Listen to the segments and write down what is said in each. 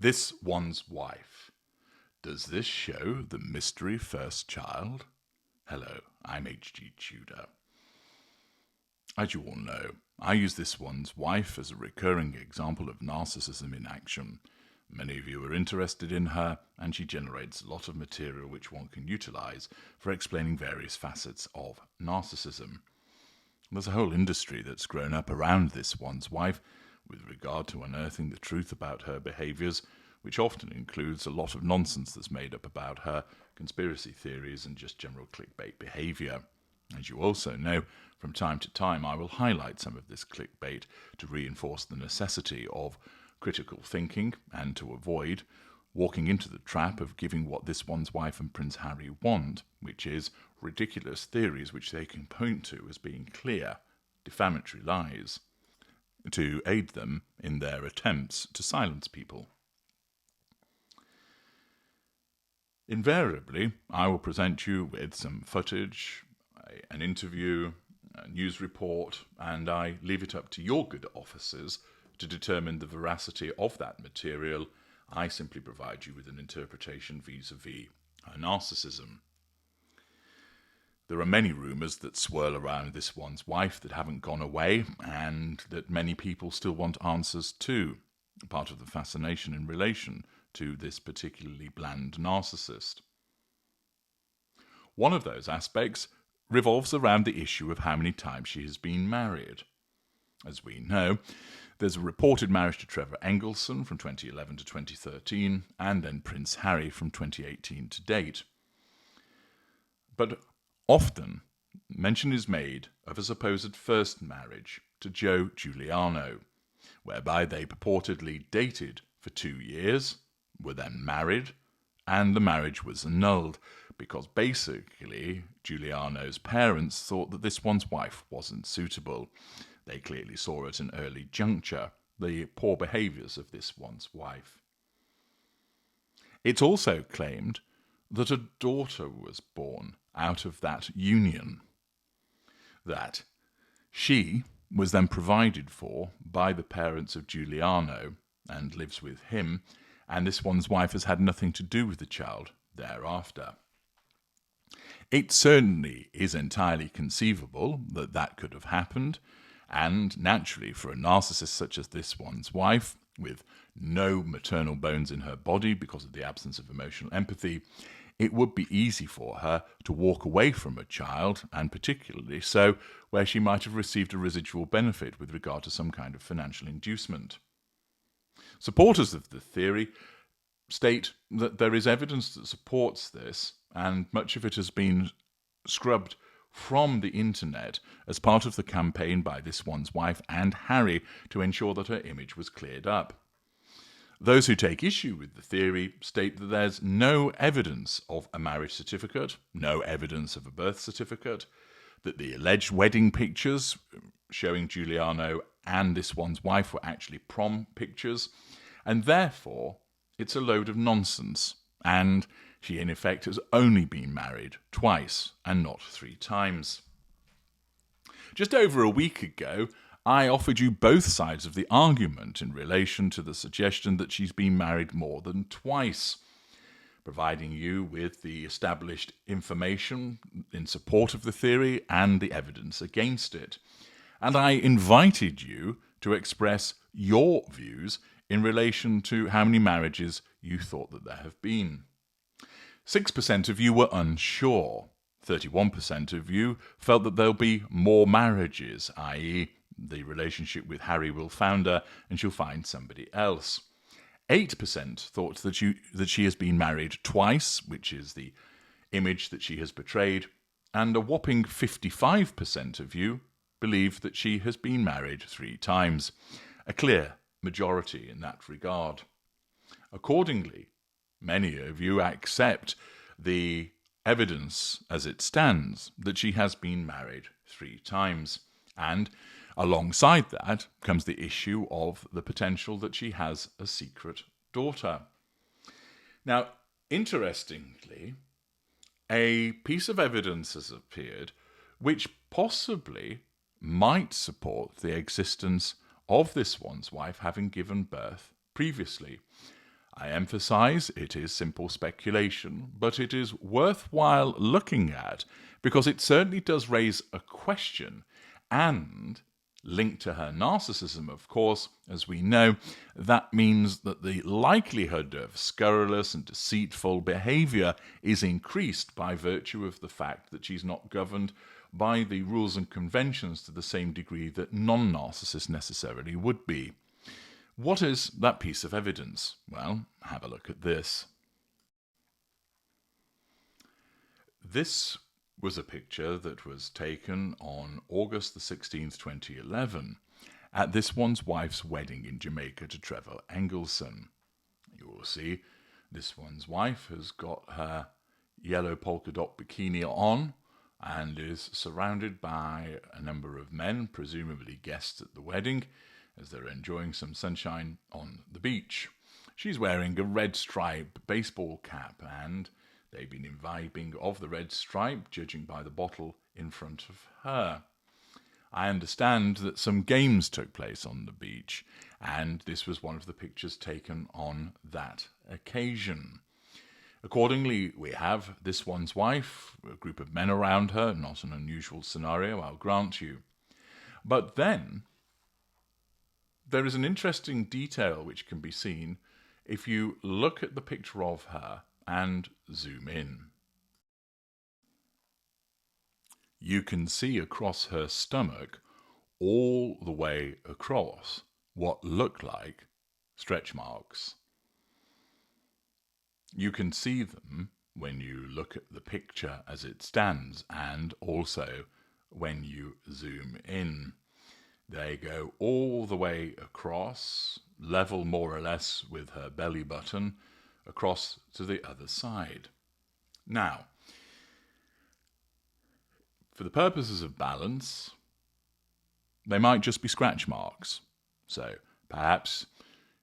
This one's wife. Does this show the mystery first child? Hello, I'm H.G. Tudor. As you all know, I use this one's wife as a recurring example of narcissism in action. Many of you are interested in her, and she generates a lot of material which one can utilize for explaining various facets of narcissism. There's a whole industry that's grown up around this one's wife with regard to unearthing the truth about her behaviours, which often includes a lot of nonsense that's made up about her, conspiracy theories and just general clickbait behaviour. As you also know, from time to time I will highlight some of this clickbait to reinforce the necessity of critical thinking and to avoid walking into the trap of giving what this one's wife and Prince Harry want, which is ridiculous theories which they can point to as being clear, defamatory lies, to aid them in their attempts to silence people. Invariably, I will present you with some footage, an interview, a news report, and I leave it up to your good officers to determine the veracity of that material. I simply provide you with an interpretation vis-a-vis her narcissism. There are many rumours that swirl around this one's wife that haven't gone away and that many people still want answers to, part of the fascination in relation to this particularly bland narcissist. One of those aspects revolves around the issue of how many times she has been married. As we know, there's a reported marriage to Trevor Engelson from 2011 to 2013, and then Prince Harry from 2018 to date. But often, mention is made of a supposed first marriage to Joe Giuliano, whereby they purportedly dated for 2 years, were then married, and the marriage was annulled because basically Giuliano's parents thought that this one's wife wasn't suitable. They clearly saw at an early juncture the poor behaviours of this one's wife. It's also claimed that a daughter was born out of that union, that she was then provided for by the parents of Giuliano and lives with him, and this one's wife has had nothing to do with the child thereafter. It certainly is entirely conceivable that that could have happened, and naturally for a narcissist such as this one's wife, with no maternal bones in her body because of the absence of emotional empathy, it would be easy for her to walk away from a child, and particularly so where she might have received a residual benefit with regard to some kind of financial inducement. Supporters of the theory state that there is evidence that supports this, and much of it has been scrubbed from the internet as part of the campaign by this one's wife and Harry to ensure that her image was cleared up. Those who take issue with the theory state that there's no evidence of a marriage certificate, no evidence of a birth certificate, that the alleged wedding pictures showing Giuliano and this one's wife were actually prom pictures, and therefore it's a load of nonsense, and she in effect has only been married twice and not 3 times. Just over a week ago, I offered you both sides of the argument in relation to the suggestion that she's been married more than twice, providing you with the established information in support of the theory and the evidence against it. And I invited you to express your views in relation to how many marriages you thought that there have been. 6% of you were unsure. 31% of you felt that there'll be more marriages, i.e., the relationship with Harry will founder and she'll find somebody else. 8% thought that she has been married twice, which is the image that she has portrayed, and a whopping 55% of you believe that she has been married 3 times. A clear majority in that regard. Accordingly, many of you accept the evidence as it stands that she has been married 3 times. And alongside that comes the issue of the potential that she has a secret daughter. Now, interestingly, a piece of evidence has appeared which possibly might support the existence of this one's wife having given birth previously. I emphasize it is simple speculation, but it is worthwhile looking at because it certainly does raise a question, and linked to her narcissism, of course, as we know, that means that the likelihood of scurrilous and deceitful behavior is increased by virtue of the fact that she's not governed by the rules and conventions to the same degree that non-narcissists necessarily would be. What is that piece of evidence? Well, have a look at this. This was a picture that was taken on August the 16th, 2011, at this one's wife's wedding in Jamaica to Trevor Engelson. You will see this one's wife has got her yellow polka dot bikini on and is surrounded by a number of men, presumably guests at the wedding, as they're enjoying some sunshine on the beach. She's wearing a red stripe baseball cap, and they've been imbibing of the red stripe, judging by the bottle in front of her. I understand that some games took place on the beach, and this was one of the pictures taken on that occasion. Accordingly, we have this one's wife, a group of men around her, not an unusual scenario, I'll grant you. But then there is an interesting detail which can be seen if you look at the picture of her and zoom in. You can see across her stomach, all the way across, what look like stretch marks. You can see them when you look at the picture as it stands, and also when you zoom in. They go all the way across, level more or less with her belly button, across to the other side. Now, for the purposes of balance, they might just be scratch marks. So perhaps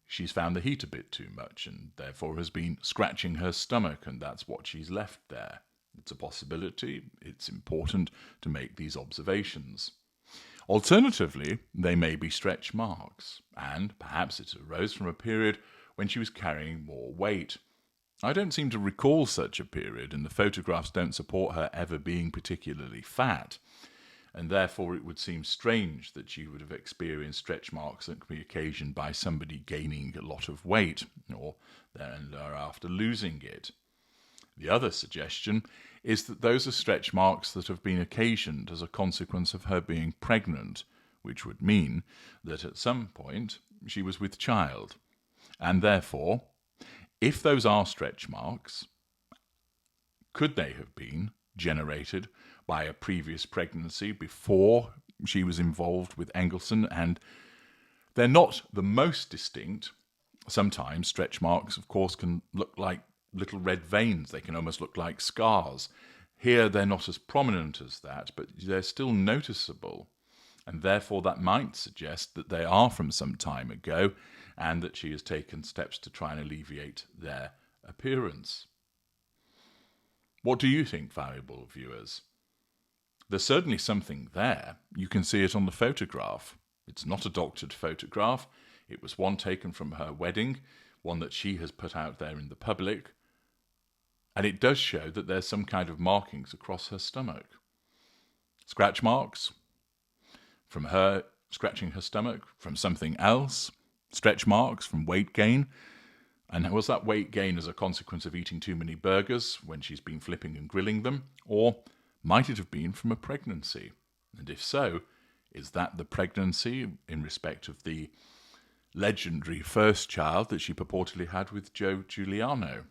she's found the heat a bit too much and therefore has been scratching her stomach, and that's what she's left there. It's a possibility. It's important to make these observations. Alternatively, they may be stretch marks, and perhaps it arose from a period when she was carrying more weight. I don't seem to recall such a period, and the photographs don't support her ever being particularly fat, and therefore it would seem strange that she would have experienced stretch marks that could be occasioned by somebody gaining a lot of weight, or thereafter losing it. The other suggestion is that those are stretch marks that have been occasioned as a consequence of her being pregnant, which would mean that at some point she was with child. And therefore, if those are stretch marks, could they have been generated by a previous pregnancy before she was involved with Engelson? And they're not the most distinct. Sometimes stretch marks, of course, can look like little red veins. They can almost look like scars. Here they're not as prominent as that, but they're still noticeable. And therefore that might suggest that they are from some time ago and that she has taken steps to try and alleviate their appearance. What do you think, valuable viewers? There's certainly something there. You can see it on the photograph. It's not a doctored photograph. It was one taken from her wedding, one that she has put out there in the public. And it does show that there's some kind of markings across her stomach. Scratch marks from her scratching her stomach, from something else. Stretch marks from weight gain. And was that weight gain as a consequence of eating too many burgers when she's been flipping and grilling them? Or might it have been from a pregnancy? And if so, is that the pregnancy in respect of the legendary first child that she purportedly had with Joe Giuliano?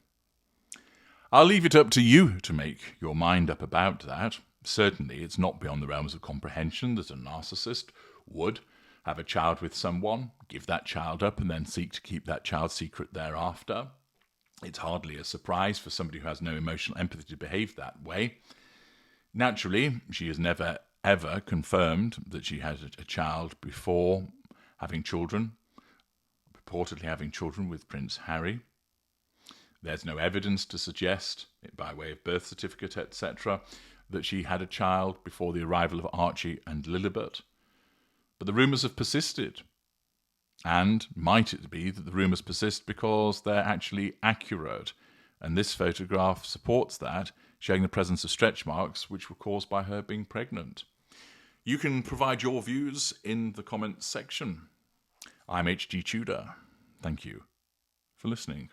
I'll leave it up to you to make your mind up about that. Certainly, it's not beyond the realms of comprehension that a narcissist would have a child with someone, give that child up, and then seek to keep that child secret thereafter. It's hardly a surprise for somebody who has no emotional empathy to behave that way. Naturally, she has never, ever confirmed that she had a child before having children, purportedly having children with Prince Harry. There's no evidence to suggest, by way of birth certificate, etc., that she had a child before the arrival of Archie and Lilibet. But the rumours have persisted. And might it be that the rumours persist because they're actually accurate? And this photograph supports that, showing the presence of stretch marks which were caused by her being pregnant. You can provide your views in the comments section. I'm HG Tudor. Thank you for listening.